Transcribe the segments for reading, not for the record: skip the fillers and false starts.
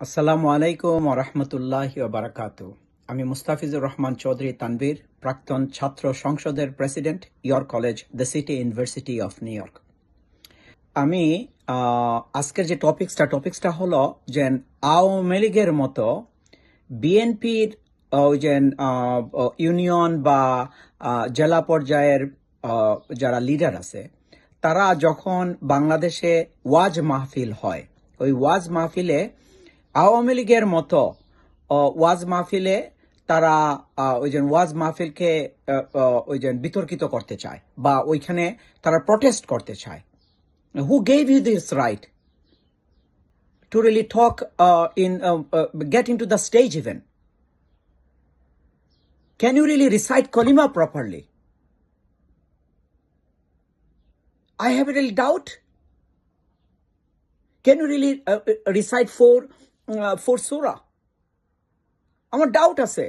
আসসালামু আলাইকুম ওয়া রাহমাতুল্লাহি ওয়া বারাকাতুহু। আমি মুস্তাফিজুর রহমান চৌধুরী তানভীর, প্রাক্তন ছাত্র সংসদের president, York college, the city university of new York. আমি আজকের যে টপিক্সটা হলো যে আওয়ামী লীগের মতো বিএনপির ওই যে ইউনিয়ন বা জেলা পর্যায়ের যারা লিডার আছে, তারা যখন বাংলাদেশে ওয়াজ মাহফিল হয়, ওই ওয়াজ মাহফিলে আওয়ামী লীগের মতো ওয়াজ মাহফিলে তারা ওই যে ওয়াজ মাহফিলকে ওই যে বিতর্কিত করতে চায় বা ওইখানে তারা প্রটেস্ট করতে চায়। Who gave you this right to really talk get into the stage even? Can you really recite kalima properly? I have a little doubt. Can you really recite four surah? আমার doubt আছে।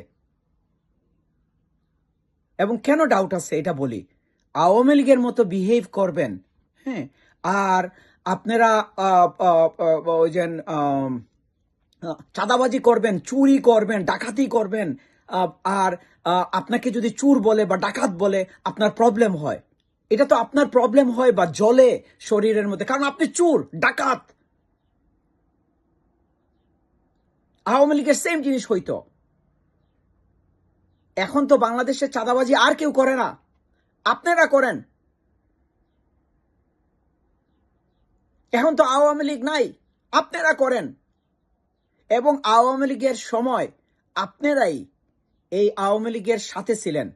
এবং কেন doubt আছে এটা বলি। আওয়ামী লীগের মতো behave করবেন, হ্যাঁ, আর আপনারা ওই যে চাঁদাবাজি করবেন, চুরি করবেন, ডাকাতি করবেন, আর আপনাকে যদি চুর বলে বা ডাকাত বলে আপনার প্রবলেম হয়, এটা তো আপনার প্রবলেম হয় বা জ্বলে শরীরের মধ্যে, কারণ আপনি চুর ডাকাত। আওয়ামী লীগের সেম জিনিস হইতো। এখন তো বাংলাদেশে চাঁদাবাজি আর কেউ করে না, আপনারা করেন। এখন তো আওয়ামী লীগ নাই, আপনারা করেন। এবং আওয়ামী লীগের সময় আপনারাই এই আওয়ামী লীগের সাথে ছিলেন,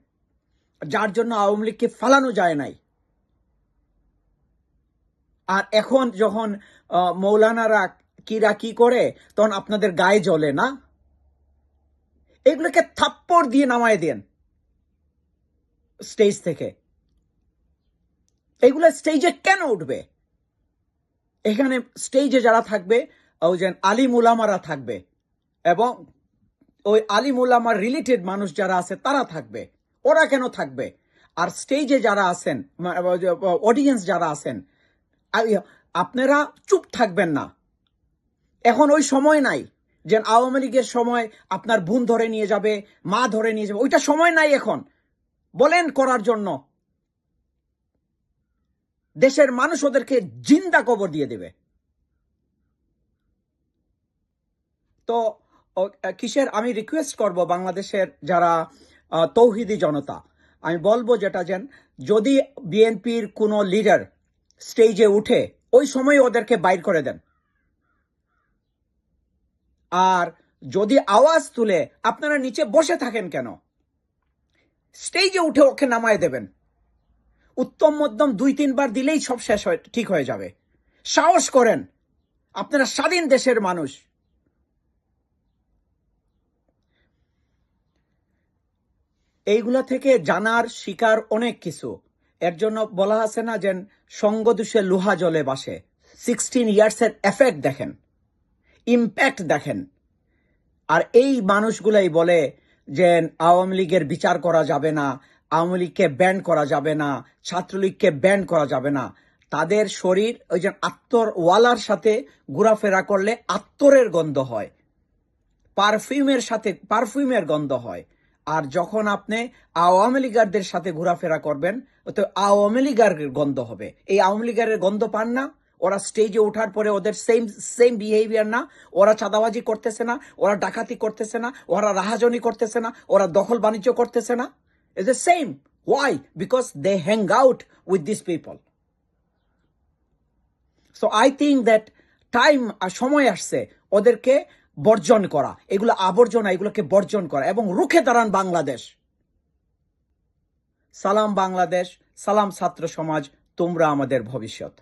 যার জন্য আওয়ামী লীগকে ফালানো যায় নাই। আর এখন যখন মৌলানারা কিরা কি করে, তখন আপনাদের গায়ে জ্বলে না। এগুলোকে থাপ্পড় দিয়ে নামায় দেন স্টেজ থেকে। এগুলো স্টেজে কেন উঠবে? এখানে স্টেজে যারা থাকবে ওই যে আলিম উলামারা থাকবে, এবং ওই আলিম উলামার রিলেটেড মানুষ যারা আছে তারা থাকবে। ওরা কেন থাকবে? আর স্টেজে যারা আছেন, অডিয়েন্স যারা আছেন, আপনারা চুপ থাকবেন না। এখন ওই সময় নাই যে আওয়ামী লীগের সময় আপনার বোন ধরে নিয়ে যাবে, মা ধরে নিয়ে যাবে, ওইটা সময় নাই এখন বলেন করার জন্য। দেশের মানুষ ওদেরকে জিন্দা কবর দিয়ে দেবে। তো কিসের আমি রিকোয়েস্ট করব বাংলাদেশের যারা তৌহিদি জনতা, আমি বলবো যেটা যেন যদি বিএনপির কোনো লিডার স্টেজে উঠে ওই সময় ওদেরকে বাইর করে দেন। আর যদি আওয়াজ তুলে আপনারা নিচে বসে থাকেন কেন? স্টেজে উঠে ওকে নামায় দেবেন। উত্তম মধ্যম 2-3 বার দিলেই সব শেষ ঠিক হয়ে যাবে। সাহস করেন, আপনারা স্বাধীন দেশের মানুষ। এইগুলা থেকে জানার শিকার অনেক কিছু। এর জন্য বলা আছে না যে সঙ্গদোষে লোহা জলে বাসে। 16 ইয়ার্সের এফেক্ট দেখেন, ইম্প্যাক্ট দেখেন। আর এই মানুষগুলাই বলে যে আওয়ামী লীগের বিচার করা যাবে না, আওয়ামী লীগকে ব্যান করা যাবে না, ছাত্রলীগকে ব্যান করা যাবে না। তাদের শরীর ওই যে আত্মর ওয়ালার সাথে ঘোরাফেরা করলে আত্মরের গন্ধ হয়, পারফিউমের গন্ধ হয়। আর যখন আপনি আওয়ামী লীগারদের সাথে ঘোরাফেরা করবেন, তো আওয়ামী লীগার গন্ধ হবে। এই আওয়ামী লীগের গন্ধ পান না? ওরা স্টেজে ওঠার পরে ওদের সেম বিহেভিয়ার না? ওরা চাঁদাবাজি করতেছে না, ওরা ডাকাতি করতেছে না, ওরা রাহাজানি করতেছে না, ওরা দখল বাণিজ্য করতেছে না? It's the same. Why? Because they hang out with this people. So I think that সময় আসছে ওদেরকে বর্জন করা, এগুলো আবর্জনা, এগুলোকে বর্জন করা এবং রুখে দাঁড়ান বাংলাদেশ। সালাম বাংলাদেশ, সালাম ছাত্র সমাজ, তোমরা আমাদের ভবিষ্যৎ।